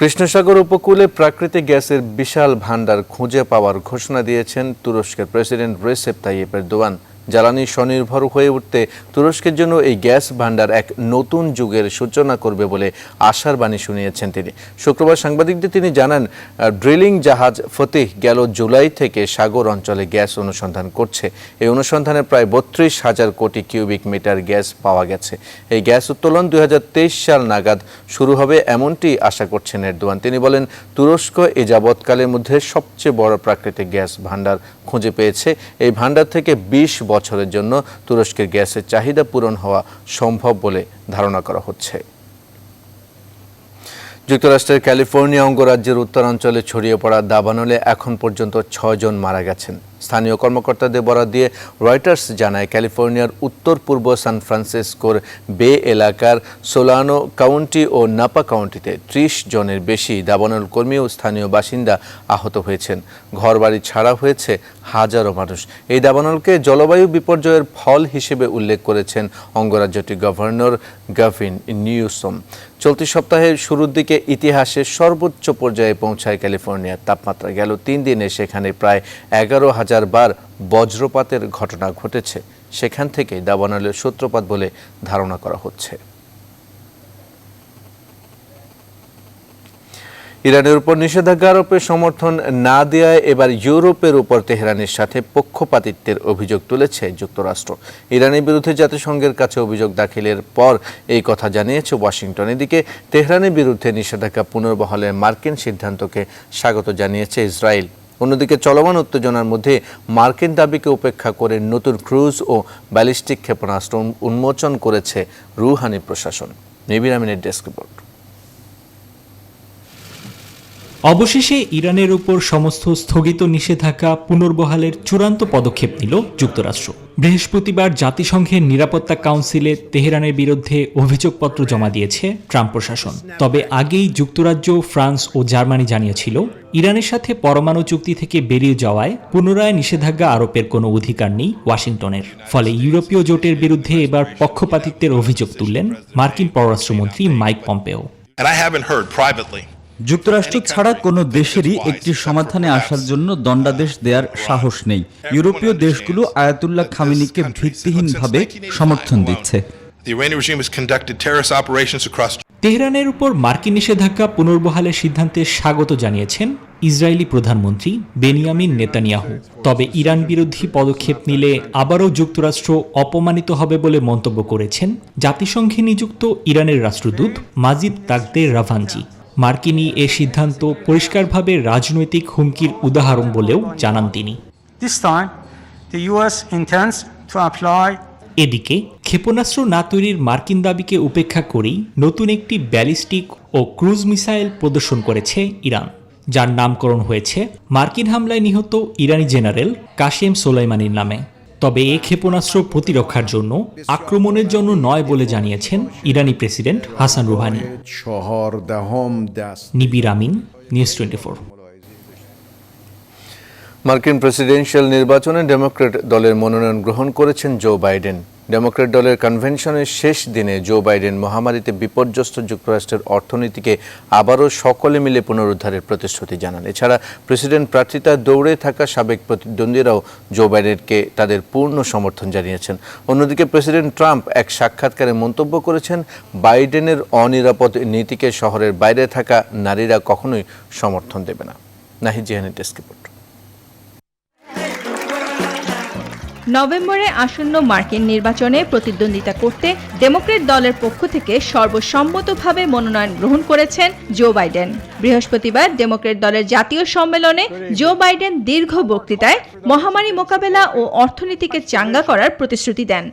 কৃষ্ণসাগর উপকূলে প্রাকৃতিক গ্যাসের বিশাল ভান্ডার খুঁজে পাওয়ার ঘোষণা দিয়েছেন তুরস্কের প্রেসিডেন্ট রেসেপ তাইয়েপ এরদোয়ান। জ্বালানি স্বনির্ভর হয়ে উঠতে তুরস্কের জন্য এই গ্যাস ভান্ডার এক নতুন যুগের সূচনা করবে বলে আশার বাণী শুনিয়েছেন তিনি। শুক্রবার সাংবাদিকদের তিনি জানান, ড্রিলিং জাহাজ ফতিহ গেল জুলাই থেকে সাগর অঞ্চলে গ্যাস অনুসন্ধান করছে। এই অনুসন্ধানে প্রায় 32,000 কোটি কিউবিক মিটার গ্যাস পাওয়া গেছে। এই গ্যাস উত্তোলন 2023 সাল নাগাদ শুরু হবে এমনটি আশা করছেন এরদোয়ান। তিনি বলেন, তুরস্ক এ যাবৎকালের মধ্যে সবচেয়ে বড় প্রাকৃতিক গ্যাস ভান্ডার খুঁজে পেয়েছে। এই ভান্ডার থেকে 20 বছরের জন্য তুরস্কের গ্যাসের চাহিদা পূরণ হওয়া সম্ভব বলে ধারণা করা হচ্ছে। যুক্তরাষ্ট্রের ক্যালিফোর্নিয়া অঙ্গরাজ্যের উত্তরাঞ্চলে ছড়িয়ে পড়া দাবানলে এখন পর্যন্ত 6 জন মারা গেছেন। স্থানীয় কর্মকর্তাদের বরাত দিয়ে রয়টার্স জানায়, ক্যালিফোর্নিয়ার উত্তর পূর্ব সান ফ্রান্সিসকোর বে এলাকার সোলানো কাউন্টি ও নাপা কাউন্টিতে 30 জনের বেশি দাবানল কর্মী ও স্থানীয় বাসিন্দা আহত হয়েছেন। ঘরবাড়ি ছাড়া হয়েছে হাজারো মানুষ। এই দাবানলকে জলবায়ু বিপর্যয়ের ফল হিসেবে উল্লেখ করেছেন অঙ্গরাজ্যটির গভর্নর গাভিন নিউসম। চলতি সপ্তাহের শুরুর দিকে ইতিহাসের সর্বোচ্চ পর্যায়ে পৌঁছায় ক্যালিফোর্নিয়ার তাপমাত্রা। গেল 3 দিনে সেখানে প্রায় 11,000 বার বজ্রপাতের ঘটনা ঘটেছে। সেখান থেকে দাবানলের সূত্রপাত বলে ধারণা করা হচ্ছে। ইরানের উপর নিষেধাজ্ঞা আরোপের সমর্থন না দেওয়ায় এবার ইউরোপের উপর তেহরানের সাথে পক্ষপাতিত্বের অভিযোগ তুলেছে যুক্তরাষ্ট্র। ইরানের বিরুদ্ধে জাতিসংঘের কাছে অভিযোগ দাখিলের পর এই কথা জানিয়েছে ওয়াশিংটন। এদিকে তেহরানের বিরুদ্ধে নিষেধাজ্ঞা পুনর্বহালের মার্কিন সিদ্ধান্তকে স্বাগত জানিয়েছে ইসরায়েল। অন্যদিকে চলমান উত্তেজনার মধ্যে মার্কিন দাবিকে উপেক্ষা করে নতুন ক্রুজ ও ব্যালিস্টিক ক্ষেপণাস্ত্র উন্মোচন করেছে রুহানি প্রশাসন। নিবির আমিনের ডেস্ক রিপোর্ট। অবশেষে ইরানের উপর সমস্ত স্থগিত নিষেধাজ্ঞা পুনর্বহালের চূড়ান্ত পদক্ষেপ নিল যুক্তরাষ্ট্র। বৃহস্পতিবার জাতিসংঘের নিরাপত্তা কাউন্সিলে তেহরানের বিরুদ্ধে অভিযোগপত্র জমা দিয়েছে ট্রাম্প প্রশাসন। তবে আগেই যুক্তরাজ্য, ফ্রান্স ও জার্মানি জানিয়েছিল, ইরানের সাথে পরমাণু চুক্তি থেকে বেরিয়ে যাওয়ায় পুনরায় নিষেধাজ্ঞা আরোপের কোনো অধিকার নেই ওয়াশিংটনের। ফলে ইউরোপীয় জোটের বিরুদ্ধে এবার পক্ষপাতিত্বের অভিযোগ তুললেন মার্কিন পররাষ্ট্রমন্ত্রী মাইক পম্পেও। যুক্তরাষ্ট্র ছাড়া কোনো দেশেরই একটি সমাধানে আসার জন্য দণ্ডাদেশ দেওয়ার সাহস নেই। ইউরোপীয় দেশগুলো আয়াতুল্লাহ খামেনিকে ভিত্তিহীনভাবে সমর্থন দিচ্ছে। The Iranian regime has conducted terrorist operations across. তেহরানের উপর মার্কিন নিষেধাজ্ঞা পুনর্বহালের সিদ্ধান্তে স্বাগত জানিয়েছেন ইসরায়েলি প্রধানমন্ত্রী বেনিয়ামিন নেতানিয়াহু। তবে ইরান বিরোধী পদক্ষেপ নিলে আবারও যুক্তরাষ্ট্র অপমানিত হবে বলে মন্তব্য করেছেন জাতিসংঘে নিযুক্ত ইরানের রাষ্ট্রদূত মাজিদ তাকদের রাভানজি। মার্কিনী এ সিদ্ধান্ত পরিষ্কারভাবে রাজনৈতিক হুমকির উদাহরণ বলেও জানান তিনি। This time, the US intends to apply. এদিকে ক্ষেপণাস্ত্র না তৈরির মার্কিন দাবিকে উপেক্ষা করেই নতুন একটি ব্যালিস্টিক ও ক্রুজ মিসাইল প্রদর্শন করেছে ইরান, যার নামকরণ হয়েছে মার্কিন হামলায় নিহত ইরানি জেনারেল কাশেম সোলাইমানির নামে। তবে এ ক্ষেপণাস্ত্র প্রতিরক্ষার জন্য, আক্রমণের জন্য নয় বলে জানিয়েছেন ইরানি প্রেসিডেন্ট হাসান রুহানি। নিবির আমিন, নিউজ 24। মার্কিন প্রেসিডেন্সিয়াল নির্বাচনে ডেমোক্র্যাট দলের মনোনয়ন গ্রহণ করেছেন জো বাইডেন। ডেমোক্র্যাট দলের কনভেনশনের শেষ দিনে জো বাইডেন মহামারীতে বিপর্যস্ত যুক্তরাষ্ট্রের অর্থনীতিকে আবারও সকলে মিলে পুনরুদ্ধারের প্রতিশ্রুতি জানান। এছাড়া প্রেসিডেন্ট প্রার্থিতা দৌড়ে থাকা সাবেক প্রতিদ্বন্দ্বীরাও জো বাইডেনকে তাদের পূর্ণ সমর্থন জানিয়েছেন। অন্যদিকে প্রেসিডেন্ট ট্রাম্প এক সাক্ষাৎকারে মন্তব্য করেছেন, বাইডেনের অনিরাপদ নীতিকে শহরের বাইরে থাকা নারীরা কখনোই সমর্থন দেবে না। নাহিদ জিহানের ডেস্ক রিপোর্ট। নভেম্বরে আসন্ন মার্কিন নির্বাচনে প্রতিদ্বন্দ্বিতা করতে ডেমোক্র্যাট দলের পক্ষ থেকে সর্বসম্মতভাবে মনোনয়ন গ্রহণ করেছেন জো বাইডেন। বৃহস্পতিবার ডেমোক্র্যাট দলের জাতীয় সম্মেলনে জো বাইডেন দীর্ঘ বক্তৃতায় মহামারী মোকাবেলা ও অর্থনীতিকে চাঙ্গা করার প্রতিশ্রুতি দেন।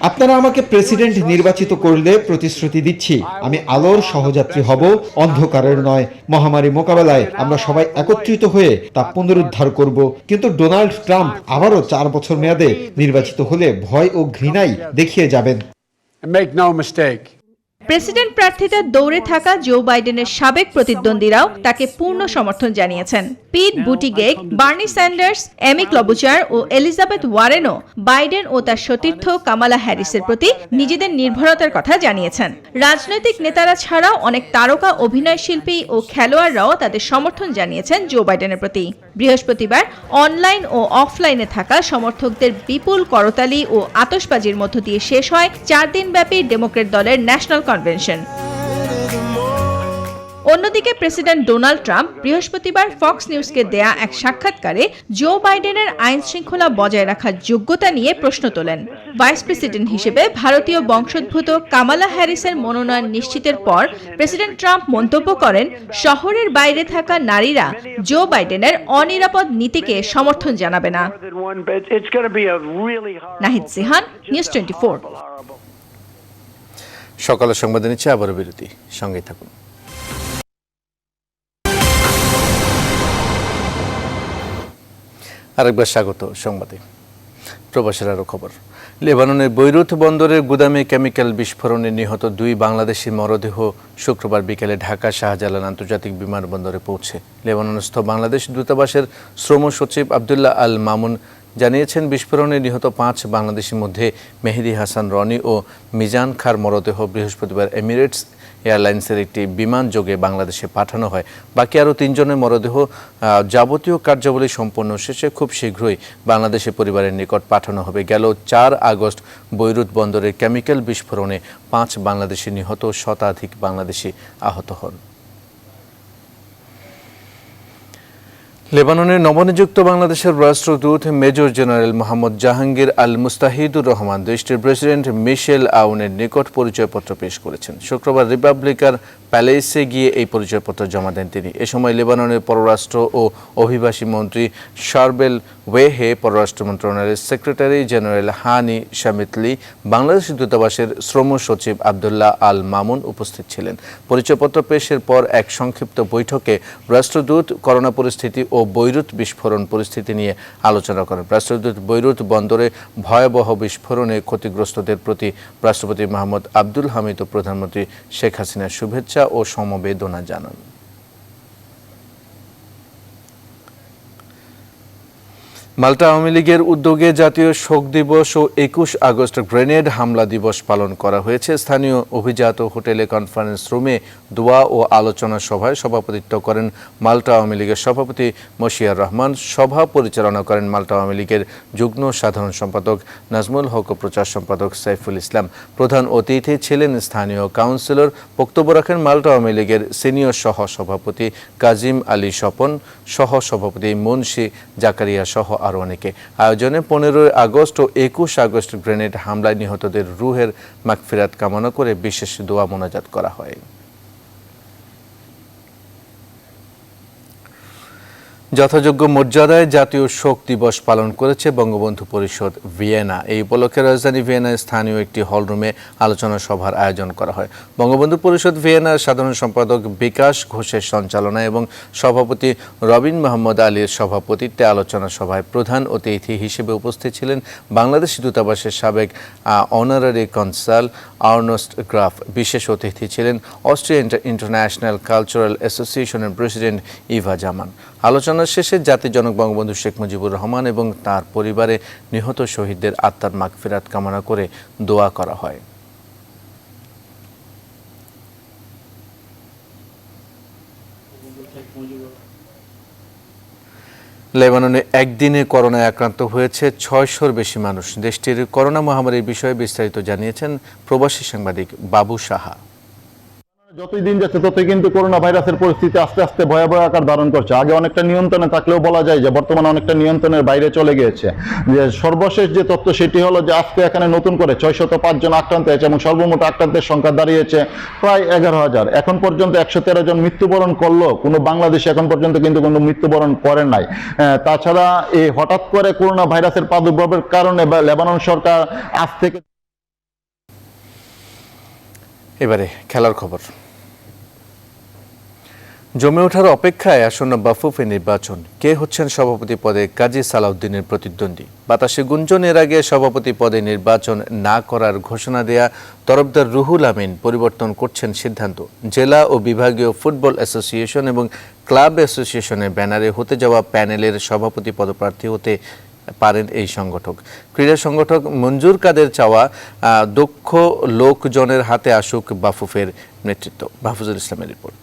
আপনারা আমাকে প্রেসিডেন্ট নির্বাচিত করলে প্রতিশ্রুতি দিচ্ছি, আমি আলোর সহযাত্রী হব, অন্ধকারের নয়। মহামারী মোকাবেলায় আমরা সবাই একত্রিত হয়ে তা পুনরুদ্ধার করব। কিন্তু ডোনাল্ড ট্রাম্প আবারও 4 বছর মেয়াদে নির্বাচিত হলে ভয় ও ঘৃণাই দেখিয়ে যাবেন। প্রেসিডেন্ট প্রার্থিতা দৌড়ে থাকা জো বাইডেনের সাবেক প্রতিদ্বন্দ্বীরাও তাকে পূর্ণ সমর্থন জানিয়েছেন। পিট বুটিগেগ, বার্নি স্যান্ডার্স, এমি ক্লবুচার ও এলিজাবেথ ওয়ারেনও বাইডেন ও তার সতীর্থ কামালা হ্যারিসের প্রতি নিজেদের নির্ভরতার কথা জানিয়েছেন। রাজনৈতিক নেতারা ছাড়াও অনেক তারকা অভিনয় শিল্পী ও খেলোয়াড়রাও তাদের সমর্থন জানিয়েছেন জো বাইডেনের প্রতি। বৃহস্পতিবার অনলাইন ও অফলাইনে থাকা সমর্থকদের বিপুল করতালি ও আতশবাজির মধ্য দিয়ে শেষ হয় 4 দিনব্যাপী ডেমোক্র্যাট দলের ন্যাশনাল কনভেনশন। অন্যদিকে প্রেসিডেন্ট ডোনাল্ড ট্রাম্প বৃহস্পতিবার ফক্স নিউজকে দেয়া এক সাক্ষাৎকারে জো বাইডেনের আইন শৃঙ্খলা বজায় রাখার যোগ্যতা নিয়ে প্রশ্ন তোলেন। ভাইস প্রেসিডেন্ট হিসেবে ভারতীয় বংশোদ্ভূত কামালা হ্যারিসের মনোনয়ন নিশ্চিতের পর প্রেসিডেন্ট ট্রাম্প মন্তব্য করেন, শহরের বাইরে থাকা নারীরা জো বাইডেনের অনিরাপদ নীতিকে সমর্থন জানাবে না। নাহিদ জিহান, নিউজ 24। সকালের সংবাদে নিচ্ছে আবারও বিরতি, সঙ্গেই থাকুন। আরেকবার স্বাগত সংবাদে। প্রবাসের আরও খবর। লেবাননের বৈরুত বন্দরের গুদামে কেমিক্যাল বিস্ফোরণে নিহত 2 বাংলাদেশি মরদেহ শুক্রবার বিকেলে ঢাকা শাহজালাল আন্তর্জাতিক বিমানবন্দরে পৌঁছে। লেবাননস্থ বাংলাদেশ দূতাবাসের শ্রম সচিব আবদুল্লাহ আল মামুন জানিয়েছেন, বিস্ফোরণে নিহত 5 বাংলাদেশির মধ্যে মেহেদি হাসান রনি ও মিজান খার মরদেহ বৃহস্পতিবার এমিরেটস এয়ারলাইন্সের একটি বিমান যোগে বাংলাদেশে পাঠানো হয়। বাকি আরও 3 জনের মরদেহ যাবতীয় কার্যাবলী সম্পন্ন শেষে খুব শীঘ্রই বাংলাদেশের পরিবারের নিকট পাঠানো হবে। গেল 4 আগস্ট বৈরুত বন্দরের কেমিক্যাল বিস্ফোরণে 5 বাংলাদেশি নিহত, শতাধিক বাংলাদেশি আহত হন। লেবাননের নবনিযুক্ত বাংলাদেশের রাষ্ট্রদূত মেজর জেনারেল মোহাম্মদ জাহাঙ্গীর আল মুস্তাহিদুর রহমান দেশটির প্রেসিডেন্ট মিশেল আউনের নিকট পরিচয়পত্র পেশ করেছেন। শুক্রবার রিপাবলিকার প্যালেসে গিয়ে এই পরিচয়পত্র জমা দেন তিনি। এ সময় লেবাননের পররাষ্ট্র ও অভিবাসী মন্ত্রী শারবেল ওয়েহে, পররাষ্ট্র মন্ত্রণালয়ের সেক্রেটারি জেনারেল হানি শামিতলি, বাংলাদেশ দূতাবাসের শ্রম সচিব আবদুল্লাহ আল মামুন উপস্থিত ছিলেন। পরিচয়পত্র পেশের পর এক সংক্ষিপ্ত বৈঠকে রাষ্ট্রদূত করোনা পরিস্থিতি ও বৈরুত বিস্ফোরণ পরিস্থিতি নিয়ে আলোচনা করেন। রাষ্ট্রদূত বৈরুত বন্দরে ভয়াবহ বিস্ফোরণে ক্ষতিগ্রস্তদের প্রতি রাষ্ট্রপতি মোহাম্মদ আব্দুল হামিদ ও প্রধানমন্ত্রী শেখ হাসিনার শুভেচ্ছা ও সমবেদনা জানান। মাল্টা আওয়ামী লীগের উদ্যোগে জাতীয় শোক দিবস ও 21 আগস্ট গ্রেনেড হামলা দিবস পালন করা হয়েছে। স্থানীয় অভিজাত হোটেলে কনফারেন্স রুমে দোয়া ও আলোচনা সভায় সভাপতিত্ব করেন মাল্টা আওয়ামী লীগের সভাপতি মশিয়ার রহমান। সভা পরিচালনা করেন মাল্টা আওয়ামী লীগের যুগ্ম সাধারণ সম্পাদক নাজমুল হক ও প্রচার সম্পাদক সাইফুল ইসলাম। প্রধান অতিথি ছিলেন স্থানীয় কাউন্সিলর। বক্তব্য রাখেন মাল্টা আওয়ামী লীগের সিনিয়র সহ সভাপতি কাজিম আলী স্বপন, সহ সভাপতি মুন্সি জাকারিয়া সহ আরও অনেকে। আয়োজনে 15 আগস্ট ও 21 আগস্ট গ্রেনেড হামলায় নিহতদের রুহের মাগফিরাত কামনা করে বিশেষ দোয়া মোনাজাত করা হয়। যথাযোগ্য মর্যাদায় জাতীয় শোক দিবস পালন করেছে বঙ্গবন্ধু পরিষদ ভিয়েনা। এই উপলক্ষে রাজধানী ভিয়েনায় স্থানীয় একটি হলরুমে আলোচনা সভার আয়োজন করা হয়। বঙ্গবন্ধু পরিষদ ভিয়েনার সাধারণ সম্পাদক বিকাশ ঘোষের সঞ্চালনায় এবং সভাপতি রবিন মোহাম্মদ আলীর সভাপতিত্বে আলোচনা সভায় প্রধান অতিথি হিসেবে উপস্থিত ছিলেন বাংলাদেশ দূতাবাসের সাবেক অনারারি কনসাল আর্নস্ট গ্রাফ। বিশেষ অতিথি ছিলেন অস্ট্রিয়া ইন্টারন্যাশনাল কালচারাল অ্যাসোসিয়েশনের প্রেসিডেন্ট ইভা জামান। আলোচনা শেষে জাতির জনক বঙ্গবন্ধু শেখ মুজিবুর রহমান এবং তার পরিবারে নিহত শহীদদের আত্মার মাগফিরাত কামনা করে দোয়া করা হয়। লেবাননে একদিনে করোনায় আক্রান্ত হয়েছে 600-র বেশি মানুষ। দেশটির করোনা মহামারীর বিষয়ে বিস্তারিত জানিয়েছেন প্রবাসী সাংবাদিক বাবু সাহা। যতই দিন যাচ্ছে ততই কিন্তু করোনা ভাইরাসের পরিস্থিতি আস্তে আস্তে ভয়াবহ আকার ধারণ করছে। আগে অনেকটা নিয়ন্ত্রণে থাকলেও বলা যায় যে বর্তমানে অনেকটা নিয়ন্ত্রণের বাইরে চলে গিয়েছে। যে সর্বশেষ যে তথ্য সেটি হলো যে আজকে এখানে নতুন করে 605 জন আক্রান্ত হয়েছে এবং সর্বমোট আক্রান্তের সংখ্যা দাঁড়িয়েছে প্রায় 11,000। এখন পর্যন্ত 113 জন মৃত্যুবরণ করলো। কোনো বাংলাদেশে এখন পর্যন্ত কিন্তু কোনো মৃত্যুবরণ করে নাই। তাছাড়া এই হঠাৎ করে করোনা ভাইরাসের প্রাদুর্ভাবের কারণে লেবানন সরকার আজ থেকে। এবারে খেলার খবর। জমে ওঠার অপেক্ষায় আসন্ন বাফুফে নির্বাচন। কে হচ্ছেন সভাপতি পদে কাজী সালাউদ্দিনের প্রতিদ্বন্দ্বী? বাতাসে গুঞ্জন। এর আগে সভাপতি পদে নির্বাচন না করার ঘোষণা দেয়া তরফদার রুহুল আমিন পরিবর্তন করছেন সিদ্ধান্ত। জেলা ও বিভাগীয় ফুটবল অ্যাসোসিয়েশন এবং ক্লাব অ্যাসোসিয়েশনের ব্যানারে হতে যাওয়া প্যানেলের সভাপতি পদপ্রার্থী হতে পারেন এই সংগঠক। ক্রীড়া সংগঠক মঞ্জুর কাদের চাওয়া দক্ষ লোকজনের হাতে আসুক বাফুফের নেতৃত্ব। মাহফুজুল ইসলামের রিপোর্ট।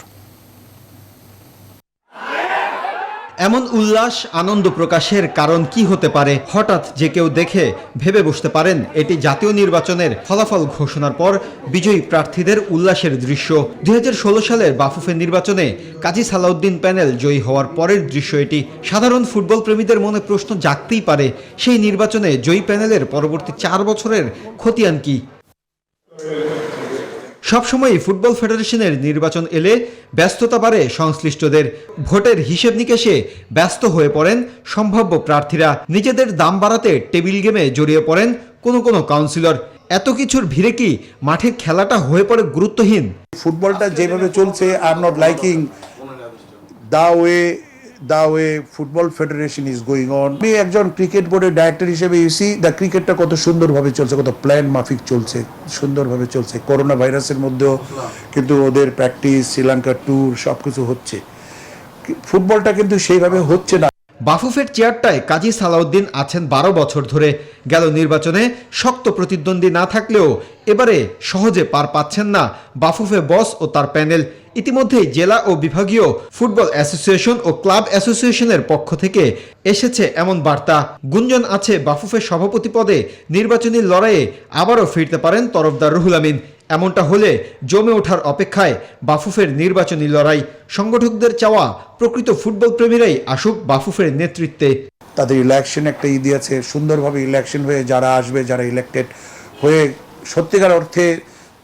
এমন উল্লাস আনন্দ প্রকাশের কারণ কি হতে পারে? হঠাৎ যে কেউ দেখে ভেবে বসতে পারেন এটি জাতীয় নির্বাচনের ফলাফল ঘোষণার পর বিজয়ী প্রার্থীদের উল্লাসের দৃশ্য। 2016 সালের বাফুফে নির্বাচনে কাজী সালাউদ্দিন প্যানেল জয়ী হওয়ার পরের দৃশ্য এটি। সাধারণ ফুটবল প্রেমীদের মনে প্রশ্ন জাগতেই পারে, সেই নির্বাচনে জয়ী প্যানেলের পরবর্তী 4 বছরের খতিয়ান কি? সবসময়ই ফুটবল ফেডারেশনের নির্বাচন এলে ব্যস্ততা বাড়ে সংশ্লিষ্টদের। ভোটের হিসেব নিকেশে ব্যস্ত হয়ে পড়েন সম্ভাব্য প্রার্থীরা। নিজেদের দাম বাড়াতে টেবিল গেমে জড়িয়ে পড়েন কোনো কাউন্সিলর। এত কিছুর ভিড়ে কি মাঠের খেলাটা হয়ে পড়ে গুরুত্বহীন? ফুটবলটা যেভাবে চলছে, I am not liking the way football federation is going on. আমি একজন ক্রিকেট বোর্ডের ডাইরেক্টর হিসেবে ইউসি দ্য ক্রিকেটটা কত সুন্দরভাবে চলছে, কত প্ল্যান মাফিক চলছে, সুন্দরভাবে চলছে। করোনা ভাইরাসের মধ্যেও কিন্তু ওদের প্র্যাকটিস, শ্রীলঙ্কার ট্যুর সবকিছু হচ্ছে। ফুটবলটা কিন্তু সেইভাবে হচ্ছে না। বাফুফের চেয়ারটায় কাজী সালাউদ্দিন আছেন 12 বছর ধরে। গেল নির্বাচনে শক্ত প্রতিদ্বন্দ্বী না থাকলেও এবারে সহজে পার পাচ্ছেন না বাফুফে বস ও তার প্যানেল। ইতিমধ্যেই জেলা ও বিভাগীয় ফুটবল অ্যাসোসিয়েশন ও ক্লাব অ্যাসোসিয়েশনের পক্ষ থেকে এসেছে এমন বার্তা। গুঞ্জন আছে বাফুফের সভাপতি পদে নির্বাচনী লড়াইয়ে আবারও ফিরতে পারেন তরফদার রুহুল আমিন। এমনটা হলে জমে ওঠার অপেক্ষায় বাফুফের নির্বাচনী লড়াই। সংগঠকদের চাওয়া প্রকৃত ফুটবল প্রেমীরাই আসুক বাফুফের নেতৃত্বে। তাদের ইলেকশন একটা ঈদ আছে, সুন্দরভাবে ইলেকশন হয়ে যারা আসবে, যারা ইলেক্টেড হয়ে সত্যিকার অর্থে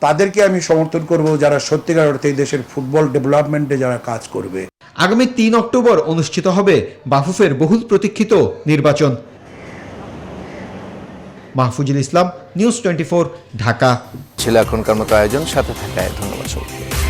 তাদেরকে আমি সমর্থন করব, যারা সত্যিকার অর্থে দেশের ফুটবল ডেভেলপমেন্টে যারা কাজ করবে। আগামী 3 অক্টোবর অনুষ্ঠিত হবে বাফুফের বহুল প্রতীক্ষিত নির্বাচন। মাহফুজুল ইসলাম, নিউজ 24, ঢাকা। ছিল এখনকার মতো আয়োজন। সাথে থাকায় ধন্যবাদ সবাইকে।